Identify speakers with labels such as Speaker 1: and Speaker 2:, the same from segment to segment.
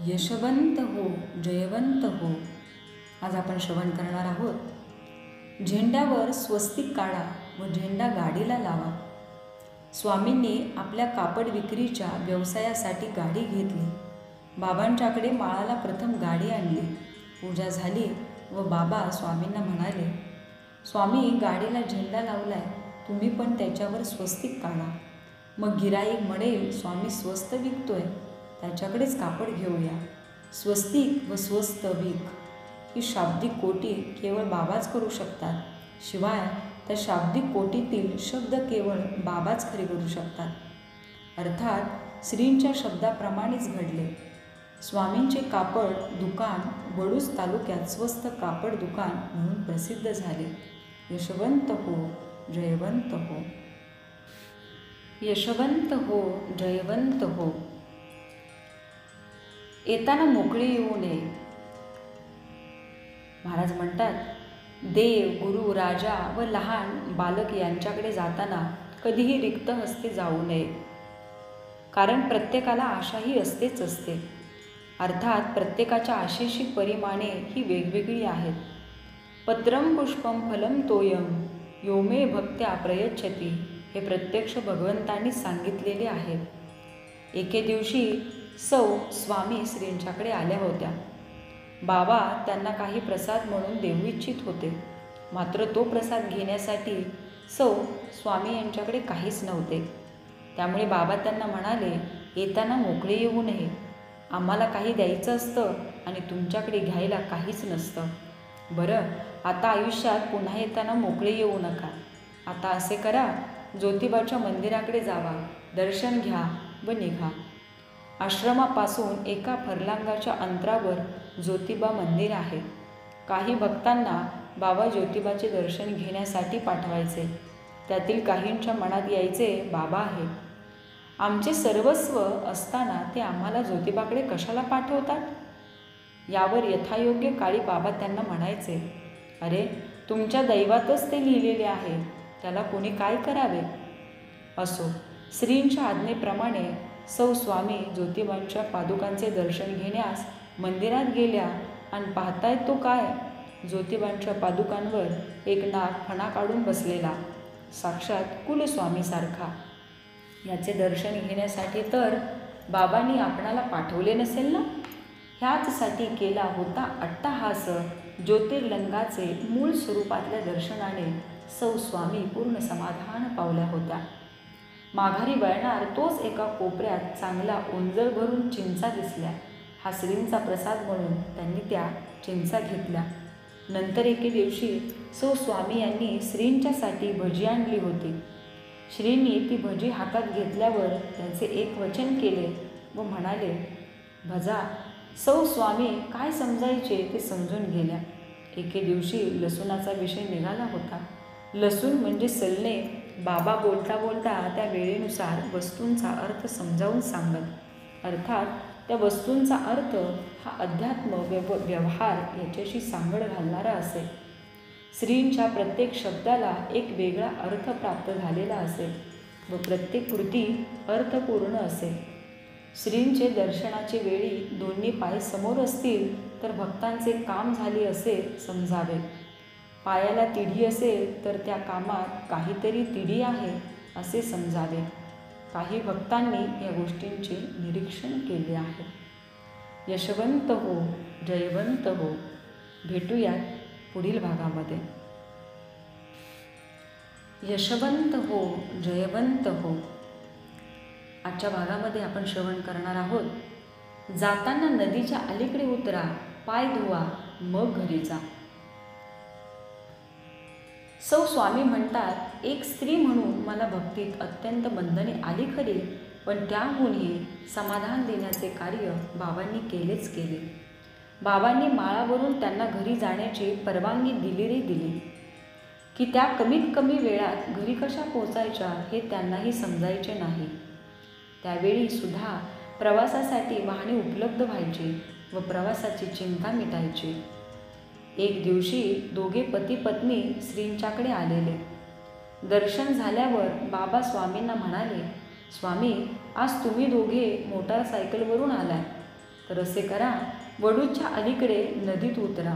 Speaker 1: यशवंत हो, जयवंत हो. आज आपण श्रवण करणार आहोत. झेंड्यावर स्वस्तिक काढा व झेंडा गाडीला लावा. स्वामींनी आपल्या कापड विक्रीच्या व्यवसायासाठी गाडी घेतली. बाबांच्याकडे माळाला प्रथम गाडी आणली. पूजा झाली व बाबा स्वामींना म्हणाले, स्वामी, गाडीला झेंडा लावलाय, तुम्ही पण त्याच्यावर स्वस्तिक काढा. मग गिराईक म्हणेल, स्वामी स्वस्त विकतोय, त्याच्याकडेच कापड घेऊया. स्वस्तिक व स्वस्त विक ही शाब्दिक कोटी केवळ बाबाच करू शकतात. शिवाय त्या शाब्दिक कोटीतील शब्द केवळ बाबाच खरे करू शकतात. अर्थात श्रींच्या शब्दाप्रमाणेच घडले. स्वामींचे कापड दुकान वडूज तालुक्यात स्वस्त कापड दुकान म्हणून प्रसिद्ध झाले. यशवंत हो, जयवंत हो. यशवंत हो, जयवंत हो. येताना मोकळे येऊ नये. महाराज म्हणतात, देव, गुरु, राजा व लहान बालक यांच्याकडे जाताना कधीही रिक्त हस्ते जाऊ नये. कारण प्रत्येकाला आशाही असतेच असते. अर्थात प्रत्येकाच्या आशेची परिमाणे ही वेगवेगळी आहेत. पत्रम पुष्पम फलम तोयम यो मे भक्त्या प्रयच्छती हे प्रत्यक्ष भगवंतांनी सांगितलेले आहे. एके दिवशी सौ स्वामी श्रींच्याकडे आल्या होत्या. बाबा त्यांना काही प्रसाद म्हणून देऊ इच्छित होते. मात्र तो प्रसाद घेण्यासाठी सौ स्वामी यांच्याकडे काहीच नव्हते. त्यामुळे बाबा त्यांना म्हणाले, येताना मोकळे येऊ नये. आम्हाला काही द्यायचं असतं आणि तुमच्याकडे घ्यायला काहीच नसतं. बरं, आता आयुष्यात पुन्हा येताना मोकळे येऊ नका. आता असे करा, ज्योतिबाच्या मंदिराकडे जावा, दर्शन घ्या व निघा. आश्रमापासून एका फरलांगाच्या अंतरावर ज्योतिबा मंदिर आहे. काही भक्तांना बाबा ज्योतिबाचे दर्शन घेण्यासाठी पाठवायचे. त्यातील काहींच्या मनात यायचे, बाबा आहेत, आमचे सर्वस्व असताना ते आम्हाला ज्योतिबाकडे कशाला पाठवतात. यावर यथायोग्य काळी बाबा त्यांना म्हणायचे, अरे, तुमच्या दैवातच ते लिहिलेले आहे, त्याला कोणी काय करावे. असो, श्रींच्या आज्ञेप्रमाणे सौ स्वामी ज्योतिबांच्या पादुकांचे दर्शन घेण्यास मंदिरात गेल्या आणि पाहताय तो काय, ज्योतिबांच्या पादुकांवर एक नाग फणा काढून बसलेला, साक्षात कुलस्वामीसारखा. याचे दर्शन घेण्यासाठी तर बाबांनी आपणाला पाठवले नसेल ना. ह्याचसाठी केला होता अट्टहास. ज्योतिर्लिंगाचे मूळ स्वरूपातल्या दर्शनाने सौ स्वामी पूर्ण समाधान पावल्या होत्या. माघारी वळणार तोच एका कोपऱ्यात चांगला ओंजळ भरून चिंचा दिसल्या. हा श्रींचा प्रसाद म्हणून त्यांनी त्या चिंचा घेतल्या. नंतर एके दिवशी सौ स्वामी यांनी श्रींच्यासाठी भजी आणली होती. श्रींनी ती भजी हातात घेतल्यावर त्यांचे एक वचन केले व म्हणाले, भजा. सौ स्वामी काय समजायचे ते समजून गेल्या. एके दिवशी लसूणाचा विषय निघाला होता. लसूण म्हणजे सलने. बाबा बोलता बोलता त्या वेळेनुसार वस्तूंचा अर्थ समजावून सांगत. अर्थात त्या वस्तूंचा अर्थ हा अध्यात्म व्यवहार याच्याशी सांगड घालणारा असे. श्रींच्या प्रत्येक शब्दाला एक वेगळा अर्थ प्राप्त झालेला असेल व प्रत्येक कृती अर्थपूर्ण असेल. श्रींचे दर्शनाचे वेळी दोन्ही पाय समोर असतील तर भक्तांचे काम झाले असे समजावे. पायाला तिढी असेल तर त्या कामात काहीतरी तिढी आहे असे समजावे. काही भक्तांनी या गोष्टींचे निरीक्षण केले आहे. यशवंत हो, जयवंत हो. भेटूयात पुढील भागामध्ये. यशवंत हो, जयवंत हो. आजच्या भागामध्ये आपण श्रवण करणार आहोत. जाताना नदीच्या अलीकडे उतरा, पाय धुवा, मग घरी जा. सौ स्वामी म्हणतात, एक स्त्री म्हणून मला भक्तीत अत्यंत बंधने आली खरी, पण त्याहूनही समाधान देण्याचे कार्य बाबांनी केलेच केले. बाबांनी माळावरून त्यांना घरी जाण्याची परवानगी दिली की त्या कमीत कमी वेळात घरी कशा पोचायच्या हे त्यांनाही समजायचे नाही. त्यावेळी सुद्धा प्रवासासाठी वाहने उपलब्ध व्हायची व प्रवासाची चिंता मिटायची. एक दिवशी दोघे पती पत्नी श्रींच्याकडे आलेले. दर्शन झाल्यावर बाबा स्वामींना म्हणाले, स्वामी, आज तुम्ही दोघे मोटारसायकलवरून आलाय. तर असे करा, वडूच्या अलीकडे नदीत उतरा,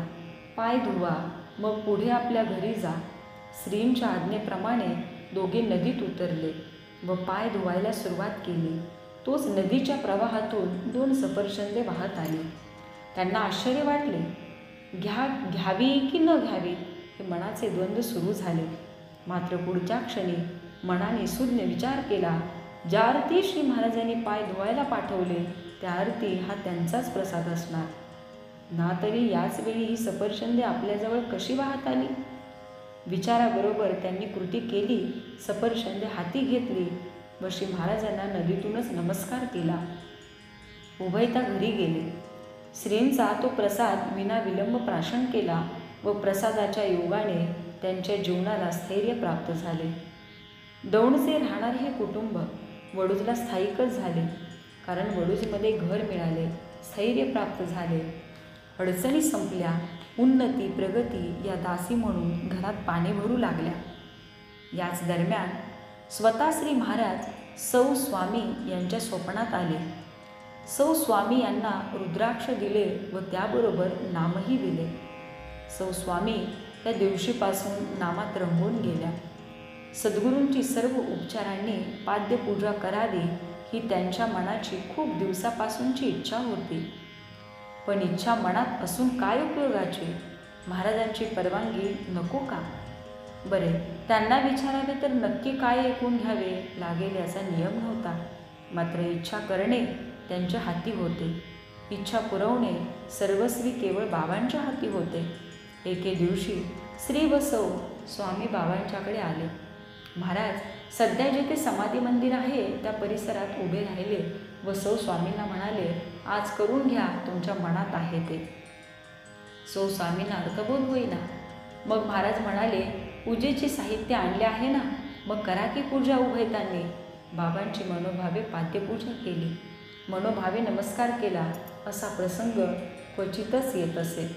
Speaker 1: पाय धुवा, मग पुढे आपल्या घरी जा. श्रींच्या आज्ञेप्रमाणे दोघे नदीत उतरले व पाय धुवायला सुरुवात केली. तोच नदीच्या प्रवाहातून 2 सफरचंदे वाहत आली. त्यांना आश्चर्य वाटले. घ्यावी की न घ्यावी हे मनाचे द्वंद्व सुरू झाले. मात्र पुढच्या क्षणी मनाने सुज्ञ विचार केला, ज्या अर्थी श्री महाराजांनी पाय धुवायला पाठवले त्या अर्थी हा त्यांचाच प्रसाद असणार ना. तरी याच वेळी ही सफरचंदे आपल्याजवळ कशी वाहत आली? विचाराबरोबर त्यांनी कृती केली. सफरचंदे हाती घेतली व श्री महाराजांना नदीतूनच नमस्कार केला. उभयता घरी गेले. श्रींचा तो प्रसाद विनाविलंब प्राशन केला व प्रसादाच्या योगाने त्यांच्या जीवनाला स्थैर्य प्राप्त झाले. दौंडचे राहणारे हे कुटुंब वडूजला स्थायिकच झाले. कारण वडूजमध्ये घर मिळाले, स्थैर्य प्राप्त झाले, अडचणी संपल्या, उन्नती प्रगती या दासी म्हणून घरात पाणी भरू लागल्या. याच दरम्यान स्वतः श्री महाराज सौ स्वामी यांच्या स्वप्नात आले. सौ स्वामी यांना रुद्राक्ष दिले व त्याबरोबर नामही दिले. सौ स्वामी त्या दिवशीपासून नामात रंगून गेल्या. सद्गुरूंची सर्व उपचारांनी पाद्यपूजा करावी ही त्यांच्या मनाची खूप दिवसापासूनची इच्छा होती. पण इच्छा मनात असून काय उपयोगाची? महाराजांची परवानगी नको का? बरे, त्यांना विचारावे तर नक्की काय ऐकून घ्यावे लागेल याचा नियम नव्हता. मात्र इच्छा करणे त्यांच्या हाती होते. इच्छा पुरवणे सर्वस्वी केवळ बाबांच्या हाती होते. एके दिवशी श्री व सौ स्वामी बाबांच्याकडे आले. महाराज सध्या जिथे समाधी मंदिर आहे त्या परिसरात उभे राहिले व सौ स्वामींना म्हणाले, आज करून घ्या तुमच्या मनात आहे ते. सौ स्वामींना अर्थबोध होईना. मग महाराज म्हणाले, पूजेचे साहित्य आणले आहे ना, मग करा की पूजा उभयतांनी. बाबांची मनोभावे पाद्यपूजा केली, मनोभावे नमस्कार केला. असा प्रसंग क्वचितच येत असे.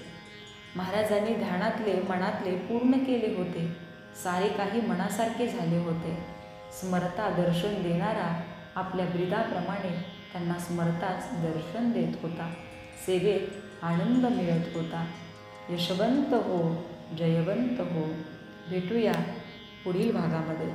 Speaker 1: महाराजांनी ध्यानातले मनातले पूर्ण केले होते. सारे काही मनासारखे झाले होते. स्मरता दर्शन देणारा आपल्या ब्रीदाप्रमाणे त्यांना स्मरताच दर्शन देत होता. सेवेत आनंद मिळत होता. यशवंत हो, जयवंत हो. भेटूया पुढील भागामध्ये.